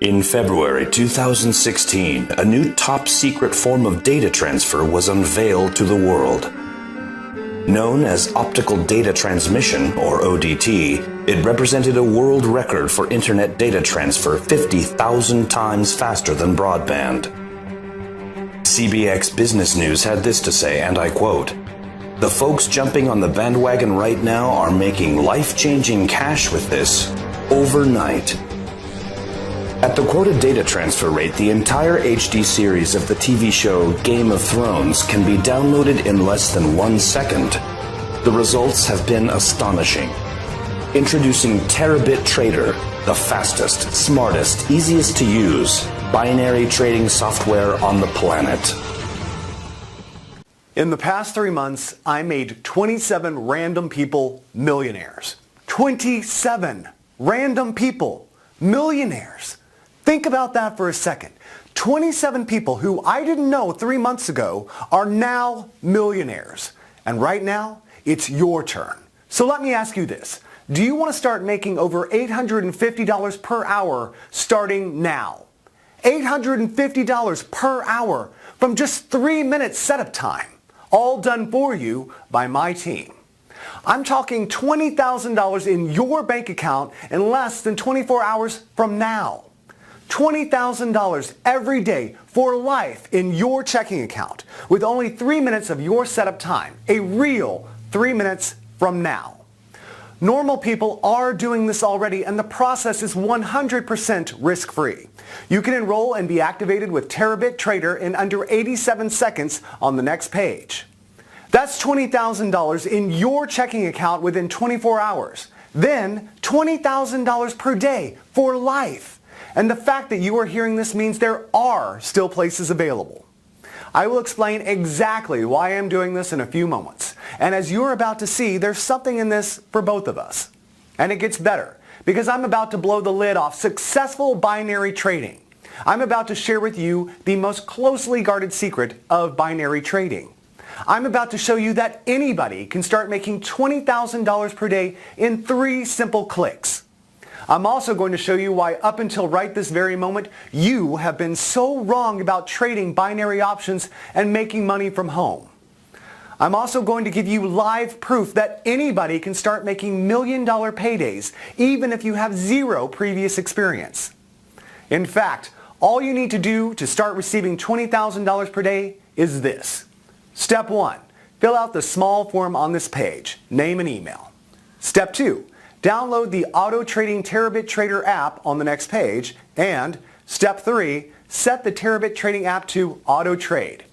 In February 2016, a new top-secret form of data transfer was unveiled to the world. Known as Optical Data Transmission, or ODT, it represented a world record for internet data transfer 50,000 times faster than broadband. CBX Business News had this to say, and I quote, "The folks jumping on the bandwagon right now are making life-changing cash with this overnight." At the quoted data transfer rate, the entire HD series of the TV show Game of Thrones can be downloaded in less than 1 second. The results have been astonishing. Introducing Terabit Trader, the fastest, smartest, easiest to use binary trading software on the planet. In the past 3 months, I made 27 random people millionaires. 27 random people millionaires. Think about that for a second. 27 people who I didn't know 3 months ago are now millionaires. And right now, it's your turn. So let me ask you this. Do you want to start making over $850 per hour starting now? $850 per hour from just 3 minutes setup time. All done for you by my team. I'm talking $20,000 in your bank account in less than 24 hours from now. $20,000 every day for life in your checking account with only 3 minutes of your setup time. A real 3 minutes from now. Normal people are doing this already, and the process is 100% risk-free. You can enroll and be activated with Terabit Trader in under 87 seconds on the next page. That's $20,000 in your checking account within 24 hours. Then $20,000 per day for life. And the fact that you are hearing this means there are still places available. I will explain exactly why I'm doing this in a few moments. And as you're about to see, there's something in this for both of us. And it gets better, because I'm about to blow the lid off successful binary trading. I'm about to share with you the most closely guarded secret of binary trading. I'm about to show you that anybody can start making $20,000 per day in 3 simple clicks. I'm also going to show you why up until right this very moment, you have been so wrong about trading binary options and making money from home. I'm also going to give you live proof that anybody can start making million-dollar paydays, even if you have 0 previous experience. In fact, all you need to do to start receiving $20,000 per day is this. Step 1, fill out the small form on this page, name and email. Step 2, download the Auto Trading Terabit Trader app on the next page. And Step 3, set the Terabit Trading app to Auto Trade.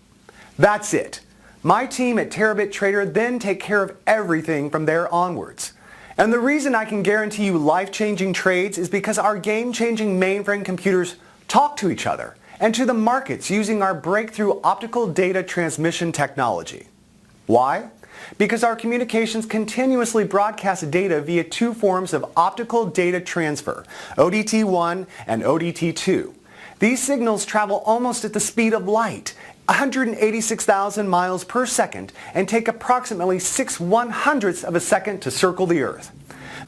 That's it. My team at Terabit Trader then take care of everything from there onwards. And the reason I can guarantee you life-changing trades is because our game-changing mainframe computers talk to each other and to the markets using our breakthrough optical data transmission technology. Why? Because our communications continuously broadcast data via 2 forms of optical data transfer, ODT1 and ODT2. These signals travel almost at the speed of light, 186,000 miles per second, and take approximately 6/100ths of a second to circle the Earth,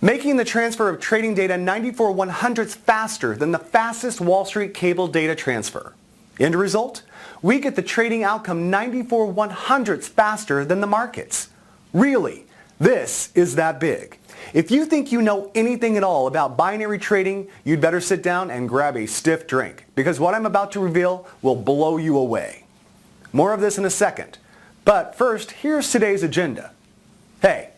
making the transfer of trading data 94/100ths faster than the fastest Wall Street cable data transfer. End result? We get the trading outcome 94/100ths faster than the markets. Really, this is that big. If you think you know anything at all about binary trading, you'd better sit down and grab a stiff drink, because what I'm about to reveal will blow you away. More of this in a second. But first, here's today's agenda. Hey,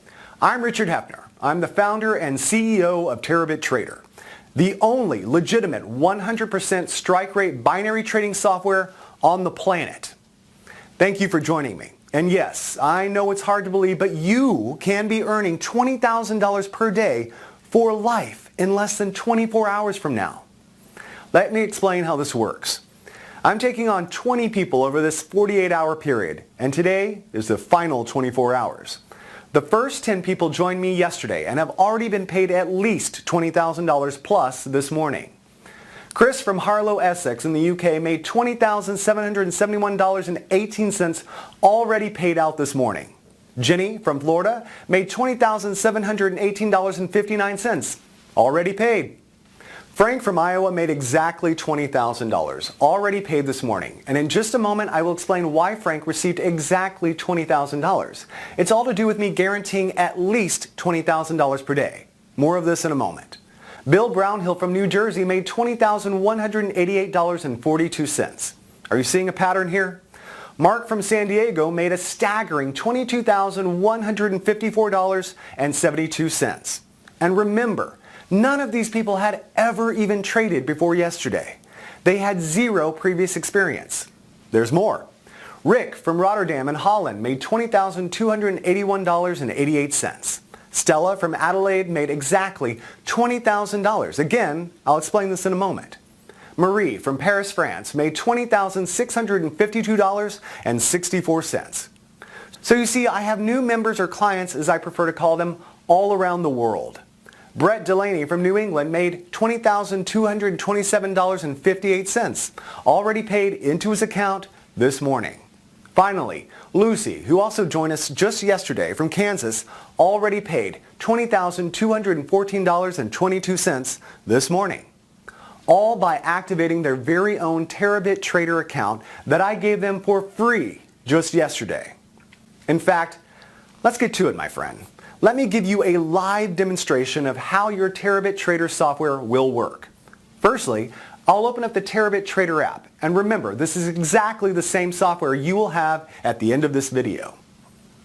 I'm Richard Hefner. I'm the founder and CEO of Terabit Trader, the only legitimate 100% strike rate binary trading software on the planet. Thank you for joining me. And yes, I know it's hard to believe, but you can be earning $20,000 per day for life in less than 24 hours from now. Let me explain how this works. I'm taking on 20 people over this 48-hour period, and today is the final 24 hours. The first 10 people joined me yesterday and have already been paid at least $20,000 plus this morning. Chris from Harlow, Essex in the UK made $20,771.18 already paid out this morning. Jenny from Florida made $20,718.59 already paid. Frank from Iowa made exactly $20,000, already paid this morning. And in just a moment, I will explain why Frank received exactly $20,000. It's all to do with me guaranteeing at least $20,000 per day. More of this in a moment. Bill Brownhill from New Jersey made $20,188.42. Are you seeing a pattern here? Mark from San Diego made a staggering $22,154.72. And remember, none of these people had ever even traded before yesterday. They had zero previous experience. There's more. Rick from Rotterdam in Holland made $20,281.88. Stella from Adelaide made exactly $20,000. Again, I'll explain this in a moment. Marie from Paris, France made $20,652.64. So you see, I have new members or clients, as I prefer to call them, all around the world. Brett Delaney from New England made $20,227.58, already paid into his account this morning. Finally, Lucy, who also joined us just yesterday from Kansas, already paid $20,214.22 this morning. All by activating their very own Terabit Trader account that I gave them for free just yesterday. In fact, let's get to it, my friend. Let me give you a live demonstration of how your Terabit Trader software will work. Firstly, I'll open up the Terabit Trader app. And remember, this is exactly the same software you will have at the end of this video.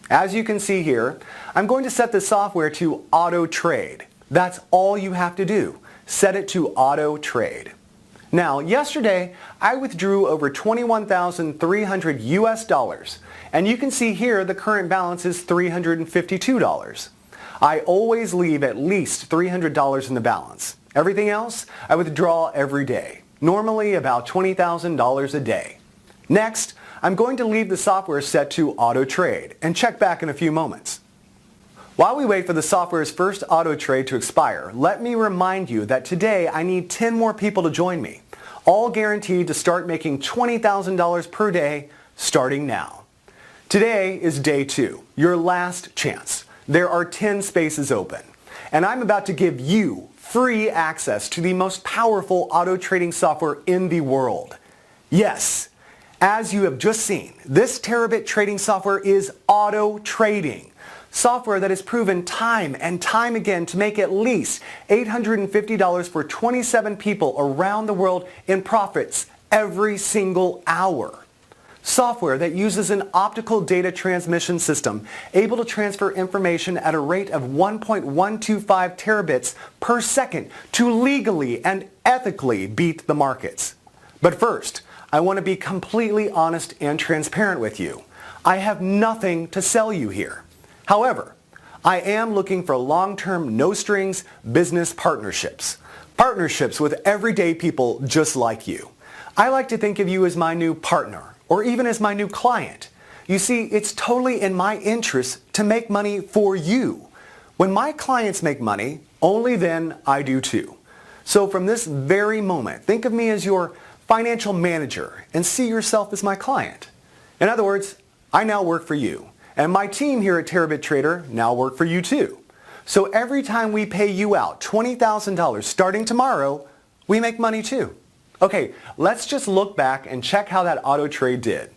As you can see here, I'm going to set the software to auto trade. That's all you have to do. Set it to auto trade. Now, yesterday, I withdrew over $21,300 US, and you can see here the current balance is $352. I always leave at least $300 in the balance. Everything else, I withdraw every day, normally about $20,000 a day. Next, I'm going to leave the software set to auto trade and check back in a few moments. While we wait for the software's first auto trade to expire, let me remind you that today I need 10 more people to join me, all guaranteed to start making $20,000 per day starting now. Today is day 2, your last chance. There are 10 spaces open, and I'm about to give you free access to the most powerful auto trading software in the world. Yes, as you have just seen, this Terabit trading software is auto trading. Software that has proven time and time again to make at least $850 for 27 people around the world in profits every single hour. Software that uses an optical data transmission system able to transfer information at a rate of 1.125 terabits per second to legally and ethically beat the markets. But first, I want to be completely honest and transparent with you. I have nothing to sell you here. However, I am looking for long-term, no-strings business partnerships. Partnerships with everyday people just like you. I like to think of you as my new partner, or even as my new client. You see, it's totally in my interest to make money for you. When my clients make money, only then I do too. So from this very moment, think of me as your financial manager and see yourself as my client. In other words, I now work for you. And my team here at Terabit Trader now work for you too. So every time we pay you out $20,000 starting tomorrow, we make money too. Okay, let's just look back and check how that auto trade did.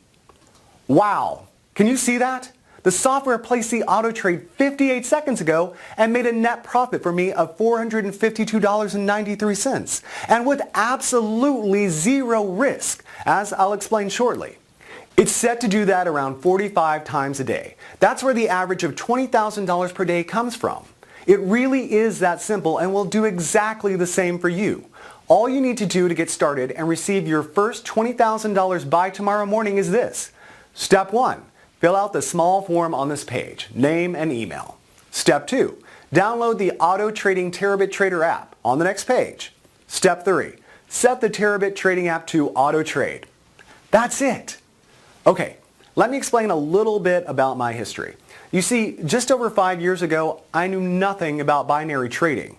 Wow, can you see that? The software placed the auto trade 58 seconds ago and made a net profit for me of $452.93, and with absolutely zero risk, as I'll explain shortly. It's set to do that around 45 times a day. That's where the average of $20,000 per day comes from. It really is that simple and will do exactly the same for you. All you need to do to get started and receive your first $20,000 by tomorrow morning is this. Step 1. Fill out the small form on this page, name and email. Step 2. Download the Auto Trading Terabit Trader app on the next page. Step 3. Set the Terabit Trading app to auto trade. That's it. Okay, let me explain a little bit about my history. You see, just over 5 years ago, I knew nothing about binary trading.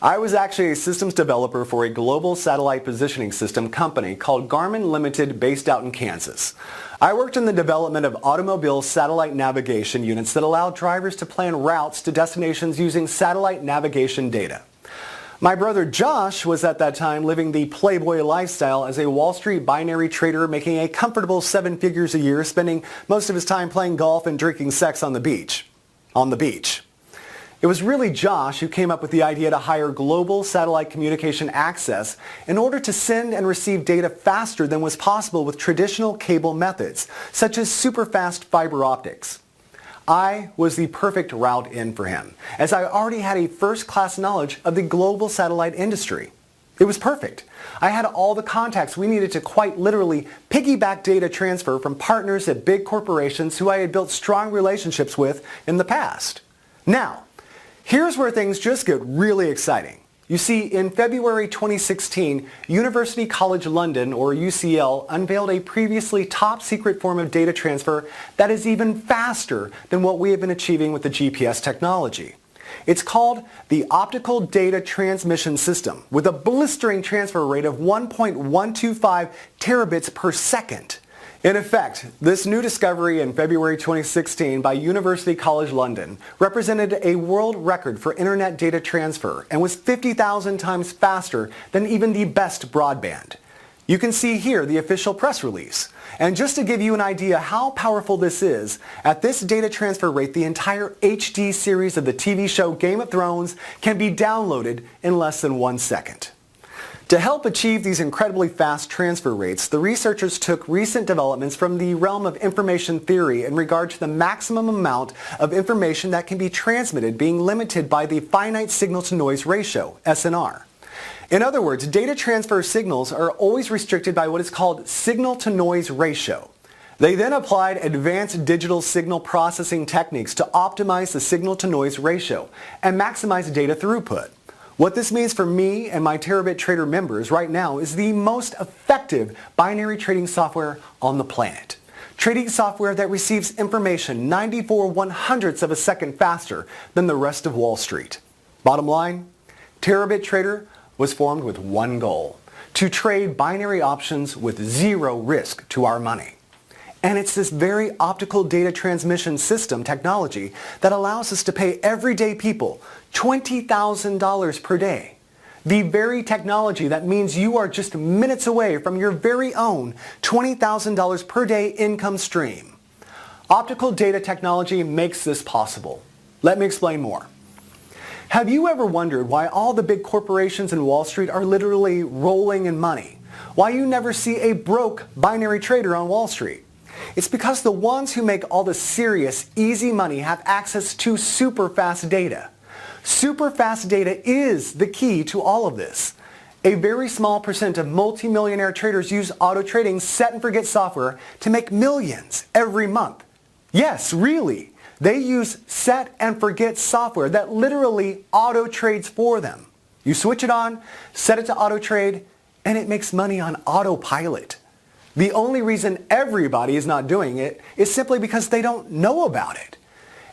I was actually a systems developer for a global satellite positioning system company called Garmin Limited based out in Kansas. I worked in the development of automobile satellite navigation units that allowed drivers to plan routes to destinations using satellite navigation data. My brother Josh was at that time living the playboy lifestyle as a Wall Street binary trader, making a comfortable 7 figures a year, spending most of his time playing golf and drinking sex on the beach. On the beach. It was really Josh who came up with the idea to hire global satellite communication access in order to send and receive data faster than was possible with traditional cable methods, such as super-fast fiber optics. I was the perfect route in for him, as I already had a first-class knowledge of the global satellite industry. It was perfect. I had all the contacts we needed to quite literally piggyback data transfer from partners at big corporations who I had built strong relationships with in the past. Now, here's where things just get really exciting. You see, in February 2016, University College London, or UCL, unveiled a previously top-secret form of data transfer that is even faster than what we have been achieving with the GPS technology. It's called the Optical Data Transmission System, with a blistering transfer rate of 1.125 terabits per second. In effect, this new discovery in February 2016 by University College London represented a world record for internet data transfer and was 50,000 times faster than even the best broadband. You can see here the official press release. And just to give you an idea how powerful this is, at this data transfer rate, the entire HD series of the TV show Game of Thrones can be downloaded in less than 1 second. To help achieve these incredibly fast transfer rates, the researchers took recent developments from the realm of information theory in regard to the maximum amount of information that can be transmitted being limited by the finite signal-to-noise ratio, SNR. In other words, data transfer signals are always restricted by what is called signal-to-noise ratio. They then applied advanced digital signal processing techniques to optimize the signal-to-noise ratio and maximize data throughput. What this means for me and my Terabit Trader members right now is the most effective binary trading software on the planet. Trading software that receives information 94/100ths of a second faster than the rest of Wall Street. Bottom line, Terabit Trader was formed with one goal: to trade binary options with zero risk to our money. And it's this very optical data transmission system technology that allows us to pay everyday people $20,000 per day. The very technology that means you are just minutes away from your very own $20,000 per day income stream. Optical data technology makes this possible. Let me explain more. Have you ever wondered why all the big corporations in Wall Street are literally rolling in money? Why you never see a broke binary trader on Wall Street? It's because the ones who make all the serious, easy money have access to super fast data. Super fast data is the key to all of this. A very small percent of multimillionaire traders use auto trading set and forget software to make millions every month. Yes, really. They use set and forget software that literally auto trades for them. You switch it on, set it to auto trade, and it makes money on autopilot. The only reason everybody is not doing it is simply because they don't know about it.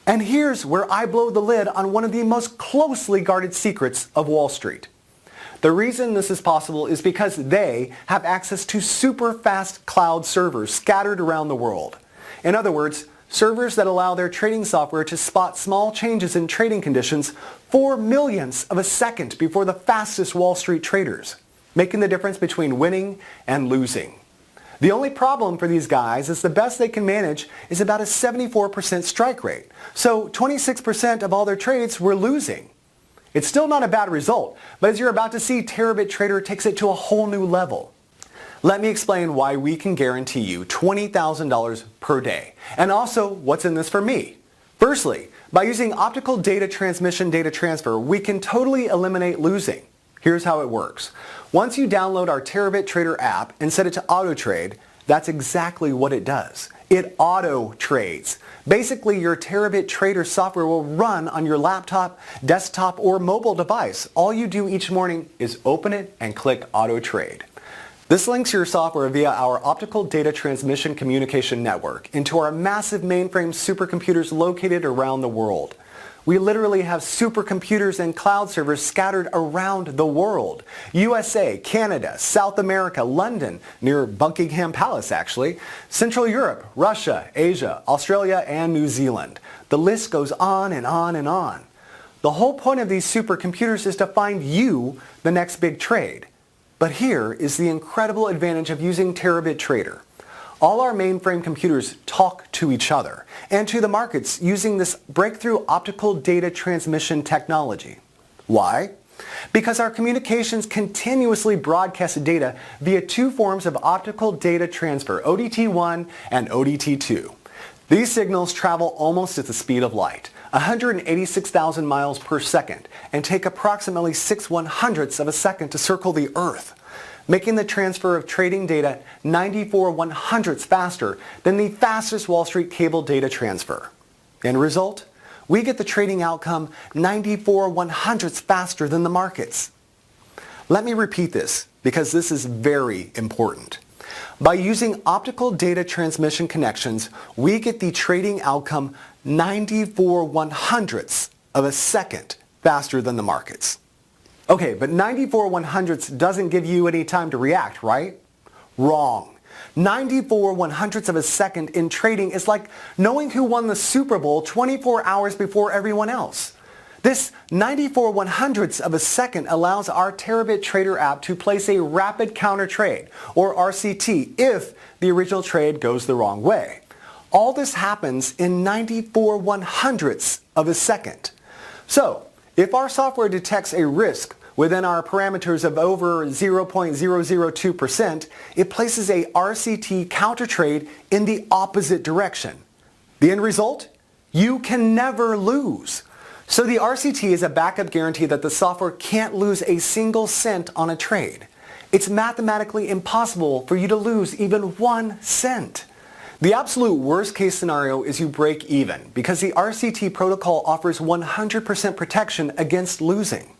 And here's where I blow the lid on one of the most closely guarded secrets of Wall Street. The reason this is possible is because they have access to super fast cloud servers scattered around the world. In other words, servers that allow their trading software to spot small changes in trading conditions 4/millionths of a second before the fastest Wall Street traders, making the difference between winning and losing. The only problem for these guys is the best they can manage is about a 74% strike rate. So 26% of all their trades were losing. It's still not a bad result, but as you're about to see, Terabit Trader takes it to a whole new level. Let me explain why we can guarantee you $20,000 per day, and also what's in this for me. Firstly, by using optical data transmission data transfer, we can totally eliminate losing. Here's how it works. Once you download our Terabit Trader app and set it to auto trade, that's exactly what it does. It auto trades. Basically, your Terabit Trader software will run on your laptop, desktop, or mobile device. All you do each morning is open it and click auto trade. This links your software via our Optical Data Transmission Communication Network into our massive mainframe supercomputers located around the world. We literally have supercomputers and cloud servers scattered around the world. USA, Canada, South America, London, near Buckingham Palace actually, Central Europe, Russia, Asia, Australia, and New Zealand. The list goes on and on and on. The whole point of these supercomputers is to find you the next big trade. But here is the incredible advantage of using Terabit Trader. All our mainframe computers talk to each other and to the markets using this breakthrough optical data transmission technology. Why? Because our communications continuously broadcast data via two forms of optical data transfer, ODT1 and ODT2. These signals travel almost at the speed of light, 186,000 miles per second, and take approximately 6/100ths of a second to circle the Earth, making the transfer of trading data 94/100ths faster than the fastest Wall Street cable data transfer. End result? We get the trading outcome 94/100ths faster than the markets. Let me repeat this because this is very important. By using optical data transmission connections, we get the trading outcome 94/100ths of a second faster than the markets. Okay, but 94/100ths doesn't give you any time to react, right? Wrong. 94/100ths of a second in trading is like knowing who won the Super Bowl 24 hours before everyone else. This 94/100ths of a second allows our Terabit Trader app to place a rapid counter trade, or RCT, if the original trade goes the wrong way. All this happens in 94/100ths of a second. So, if our software detects a risk within our parameters of over 0.002%, it places a RCT counter trade in the opposite direction. The end result? You can never lose. So the RCT is a backup guarantee that the software can't lose a single cent on a trade. It's mathematically impossible for you to lose even 1 cent. The absolute worst case scenario is you break even because the RCT protocol offers 100% protection against losing.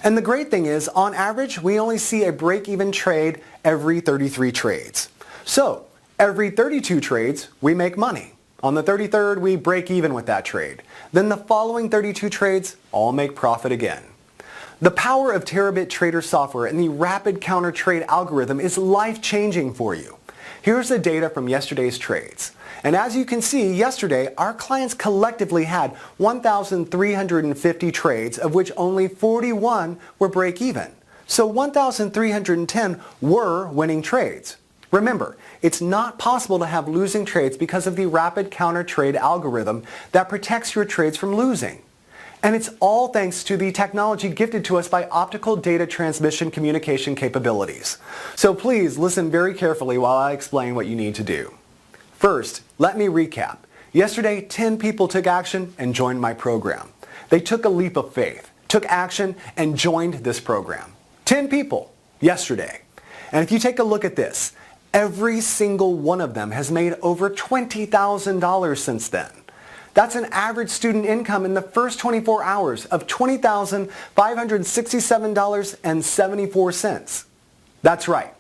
And the great thing is, on average, we only see a break-even trade every 33 trades. So, every 32 trades, we make money. On the 33rd, we break even with that trade. Then the following 32 trades all make profit again. The power of Terabit Trader software and the rapid counter trade algorithm is life-changing for you. Here's the data from yesterday's trades. And as you can see, yesterday, our clients collectively had 1,350 trades, of which only 41 were break-even. So 1,310 were winning trades. Remember, it's not possible to have losing trades because of the rapid counter trade algorithm that protects your trades from losing. And it's all thanks to the technology gifted to us by optical data transmission communication capabilities. So please listen very carefully while I explain what you need to do. First, let me recap. Yesterday, 10 people took action and joined my program. They took a leap of faith, took action, and joined this program. 10 people yesterday. And if you take a look at this, every single one of them has made over $20,000 since then. That's an average student income in the first 24 hours of $20,567.74. That's right.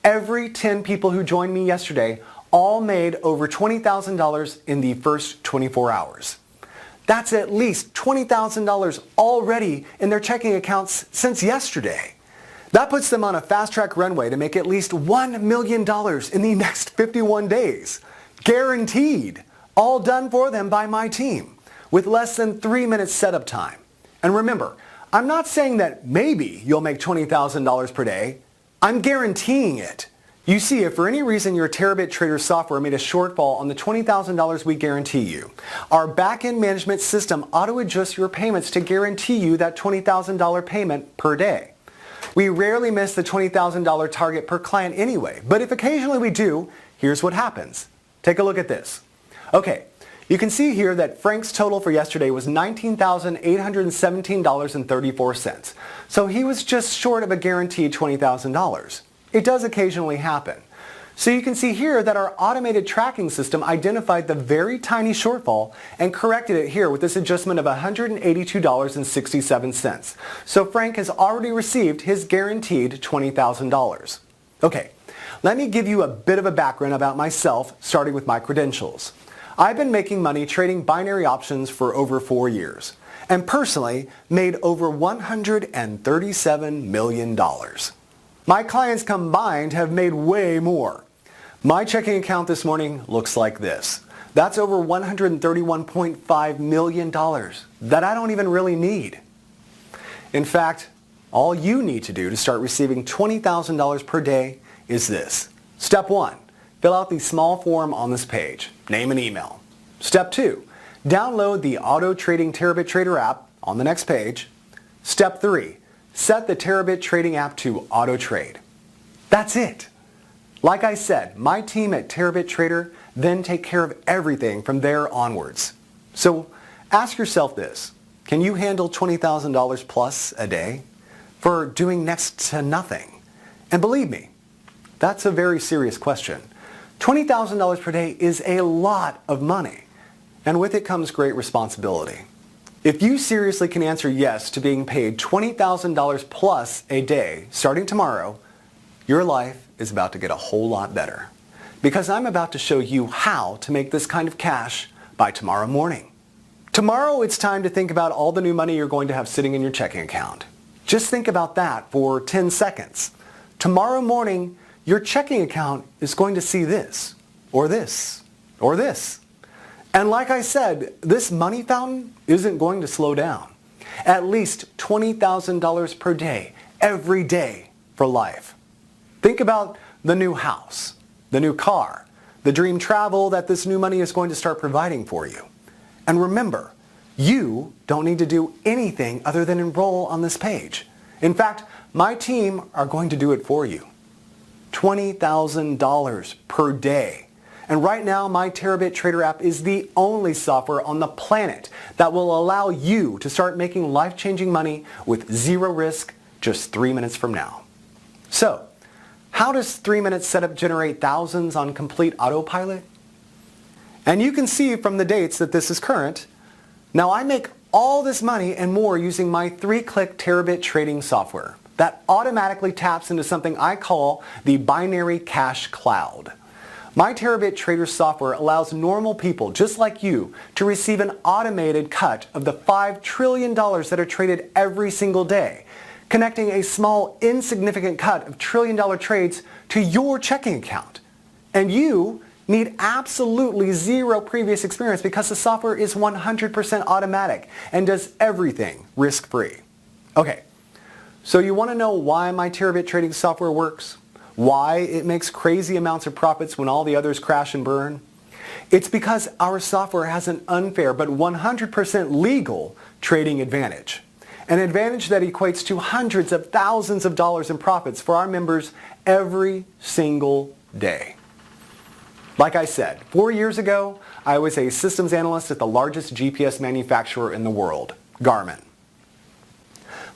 Every 10 people who joined me yesterday all made over $20,000 in the first 24 hours. That's at least $20,000 already in their checking accounts since yesterday. That puts them on a fast-track runway to make at least $1 million in the next 51 days. Guaranteed. All done for them by my team, with less than 3 minutes setup time. And remember, I'm not saying that maybe you'll make $20,000 per day. I'm guaranteeing it. You see, if for any reason your Terabit Trader software made a shortfall on the $20,000 we guarantee you, our back-end management system auto-adjusts your payments to guarantee you that $20,000 payment per day. We rarely miss the $20,000 target per client anyway, but if occasionally we do, here's what happens. Take a look at this. Okay, you can see here that Frank's total for yesterday was $19,817.34. So he was just short of a guaranteed $20,000. It does occasionally happen. So you can see here that our automated tracking system identified the very tiny shortfall and corrected it here with this adjustment of $182.67. So Frank has already received his guaranteed $20,000. Okay, let me give you a bit of a background about myself, starting with my credentials. I've been making money trading binary options for over 4 years, and personally made over $137 million. My clients combined have made way more. My checking account this morning looks like this. That's over $131.5 million that I don't even really need. In fact, all you need to do to start receiving $20,000 per day is this. Step 1. Fill out the small form on this page. Name and email. Step 2. Download the Auto Trading Terabit Trader app on the next page. Step 3. Set the Terabit Trading app to auto trade. That's it. Like I said, my team at Terabit Trader then take care of everything from there onwards. So ask yourself this. Can you handle $20,000 plus a day for doing next to nothing? And believe me, that's a very serious question. $20,000 per day is a lot of money, and with it comes great responsibility. If you seriously can answer yes to being paid $20,000 plus a day starting tomorrow, your life is about to get a whole lot better. Because I'm about to show you how to make this kind of cash by tomorrow morning. Tomorrow it's time to think about all the new money you're going to have sitting in your checking account. Just think about that for 10 seconds. Tomorrow morning, your checking account is going to see this, or this, or this. And like I said, this money fountain isn't going to slow down. At least $20,000 per day, every day for life. Think about the new house, the new car, the dream travel that this new money is going to start providing for you. And remember, you don't need to do anything other than enroll on this page. In fact, my team are going to do it for you. $20,000 per day. And right now, my Terabit Trader app is the only software on the planet that will allow you to start making life-changing money with zero risk just 3 minutes from now. So, how does 3 minutes setup generate thousands on complete autopilot? And you can see from the dates that this is current. Now I make all this money and more using my 3-click Terabit trading software that automatically taps into something I call the binary cash cloud. My Terabit Trader software allows normal people just like you to receive an automated cut of the $5 trillion that are traded every single day, connecting a small insignificant cut of trillion-dollar trades to your checking account. And you need absolutely zero previous experience because the software is 100% automatic and does everything risk-free. Okay, so you want to know why my Terabit trading software works? Why it makes crazy amounts of profits when all the others crash and burn? It's because our software has an unfair but 100% legal trading advantage. An advantage that equates to hundreds of thousands of dollars in profits for our members every single day. Like I said, 4 years ago, I was a systems analyst at the largest GPS manufacturer in the world, Garmin.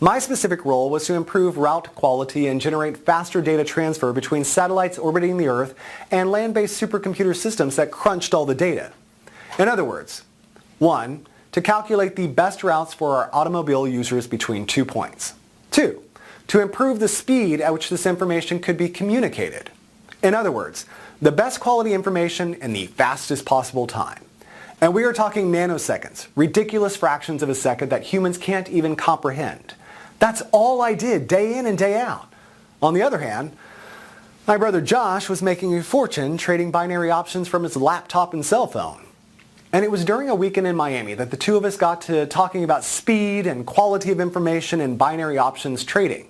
My specific role was to improve route quality and generate faster data transfer between satellites orbiting the Earth and land-based supercomputer systems that crunched all the data. In other words, 1. To calculate the best routes for our automobile users between 2 points. 2. To improve the speed at which this information could be communicated. In other words, the best quality information in the fastest possible time. And we are talking nanoseconds, ridiculous fractions of a second that humans can't even comprehend. That's all I did day in and day out. On the other hand, my brother Josh was making a fortune trading binary options from his laptop and cell phone. And it was during a weekend in Miami that the two of us got to talking about speed and quality of information in binary options trading.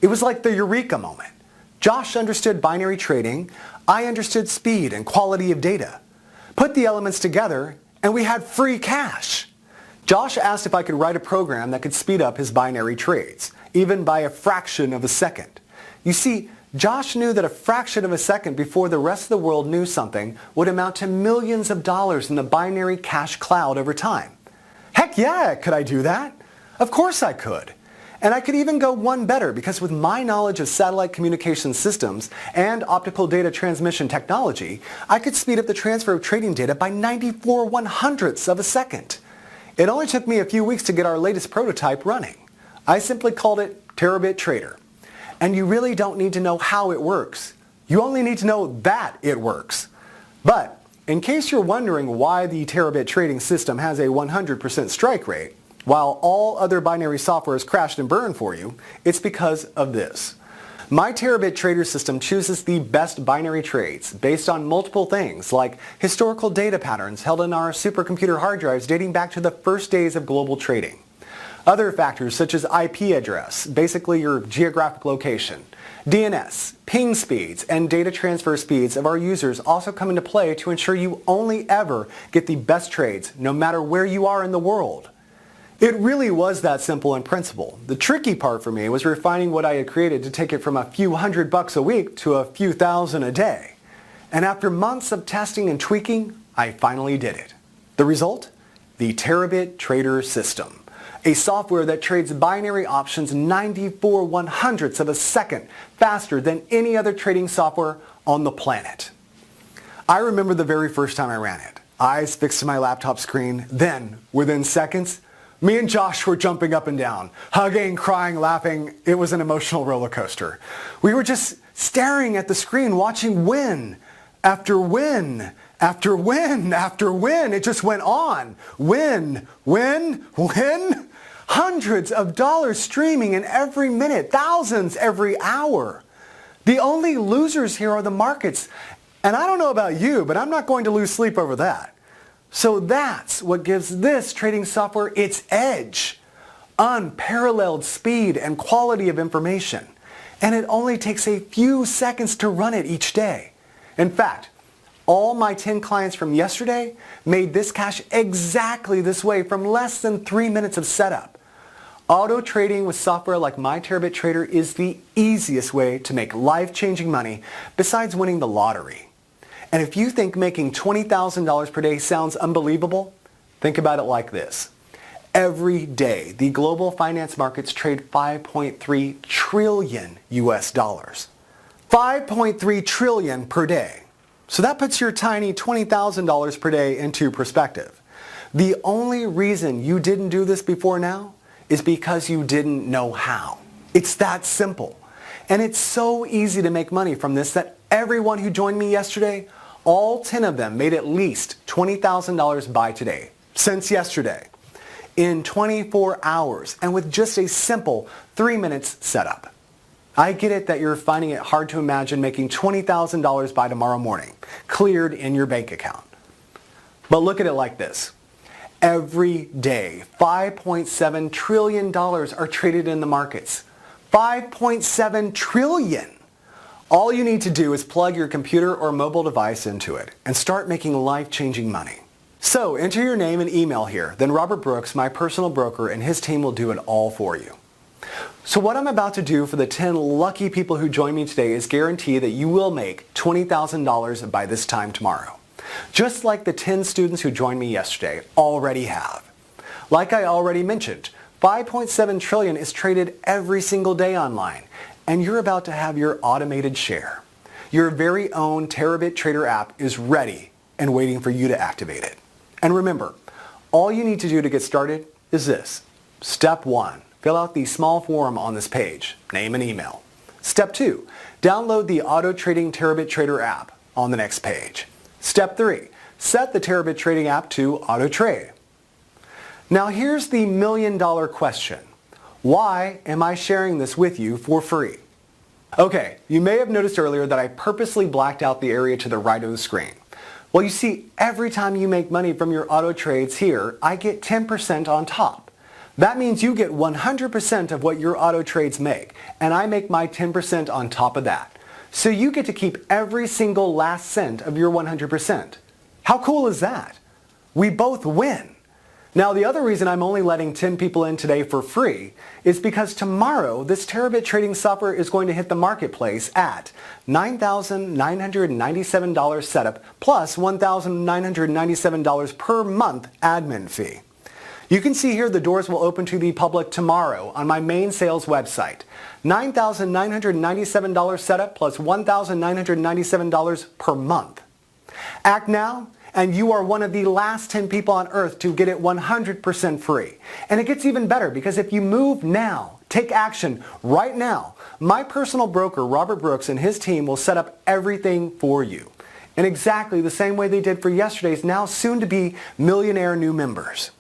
It was like the eureka moment. Josh understood binary trading, I understood speed and quality of data. Put the elements together and we had free cash. Josh asked if I could write a program that could speed up his binary trades, even by a fraction of a second. You see, Josh knew that a fraction of a second before the rest of the world knew something would amount to millions of dollars in the binary cash cloud over time. Heck yeah, could I do that? Of course I could. And I could even go one better because with my knowledge of satellite communication systems and optical data transmission technology, I could speed up the transfer of trading data by 94/100ths of a second. It only took me a few weeks to get our latest prototype running. I simply called it Terabit Trader. And you really don't need to know how it works. You only need to know that it works. But in case you're wondering why the Terabit trading system has a 100% strike rate, while all other binary software has crashed and burned for you, it's because of this. My Terabit Trader system chooses the best binary trades based on multiple things like historical data patterns held in our supercomputer hard drives dating back to the first days of global trading. Other factors such as IP address, basically your geographic location, DNS, ping speeds, and data transfer speeds of our users also come into play to ensure you only ever get the best trades no matter where you are in the world. It really was that simple in principle. The tricky part for me was refining what I had created to take it from a few $100 a week to a few thousand a day. And after months of testing and tweaking, I finally did it. The result? The Terabit Trader system. A software that trades binary options 94/100ths of a second faster than any other trading software on the planet. I remember the very first time I ran it. Eyes fixed to my laptop screen. Then, within seconds, me and Josh were jumping up and down, hugging, crying, laughing. It was an emotional roller coaster. We were just staring at the screen, watching win after win after win after win. It just went on. Win, win, win. Hundreds of dollars streaming in every minute, thousands every hour. The only losers here are the markets. And I don't know about you, but I'm not going to lose sleep over that. So that's what gives this trading software its edge. Unparalleled speed and quality of information. And it only takes a few seconds to run it each day. In fact, all my 10 clients from yesterday made this cash exactly this way from less than 3 minutes of setup. Auto trading with software like my Terabit Trader is the easiest way to make life-changing money besides winning the lottery. And if you think making $20,000 per day sounds unbelievable, think about it like this. Every day, the global finance markets trade 5.3 trillion US dollars. 5.3 trillion per day. So that puts your tiny $20,000 per day into perspective. The only reason you didn't do this before now is because you didn't know how. It's that simple. And it's so easy to make money from this that everyone who joined me yesterday, all 10 of them made at least $20,000 by today, since yesterday, in 24 hours and with just a simple 3 minutes setup. I get it that you're finding it hard to imagine making $20,000 by tomorrow morning, cleared in your bank account. But look at it like this. Every day, $5.7 trillion are traded in the markets. 5.7 trillion! All you need to do is plug your computer or mobile device into it and start making life-changing money. So enter your name and email here. Then Robert Brooks, my personal broker, and his team will do it all for you. So what I'm about to do for the 10 lucky people who join me today is guarantee that you will make $20,000 by this time tomorrow. Just like the 10 students who joined me yesterday already have. Like I already mentioned, 5.7 trillion is traded every single day online, and you're about to have your automated share. Your very own Terabit Trader app is ready and waiting for you to activate it. And remember, all you need to do to get started is this. Step 1, fill out the small form on this page, name and email. Step 2, download the Auto Trading Terabit Trader app on the next page. Step 3, set the Terabit Trading app to auto trade. Now here's the million-dollar question. Why am I sharing this with you for free? Okay, you may have noticed earlier that I purposely blacked out the area to the right of the screen. Well, you see, every time you make money from your auto trades here, I get 10% on top. That means you get 100% of what your auto trades make, and I make my 10% on top of that. So you get to keep every single last cent of your 100%. How cool is that? We both win. Now the other reason I'm only letting 10 people in today for free is because tomorrow this Terabit trading software is going to hit the marketplace at $9,997 setup plus $1,997 per month admin fee. You can see here the doors will open to the public tomorrow on my main sales website. $9,997 setup plus $1,997 per month. Act now, and you are one of the last 10 people on earth to get it 100% free. And it gets even better because if you move now, take action right now, my personal broker, Robert Brooks, and his team will set up everything for you in exactly the same way they did for yesterday's now soon-to-be millionaire new members.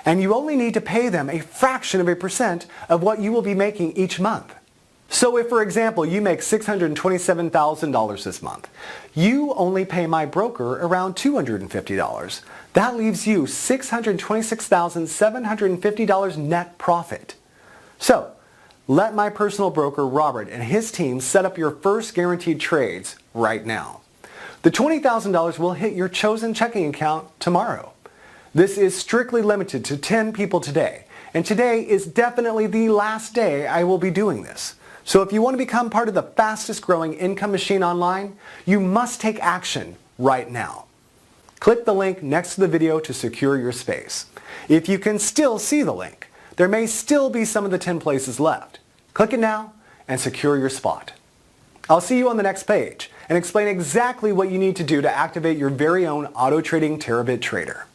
And you only need to pay them a fraction of a percent of what you will be making each month. So if, for example, you make $627,000 this month, you only pay my broker around $250. That leaves you $626,750 net profit. So, let my personal broker Robert and his team set up your first guaranteed trades right now. The $20,000 will hit your chosen checking account tomorrow. This is strictly limited to 10 people today, and today is definitely the last day I will be doing this. So if you want to become part of the fastest growing income machine online, you must take action right now. Click the link next to the video to secure your space. If you can still see the link, there may still be some of the 10 places left. Click it now and secure your spot. I'll see you on the next page and explain exactly what you need to do to activate your very own auto trading Terabit Trader.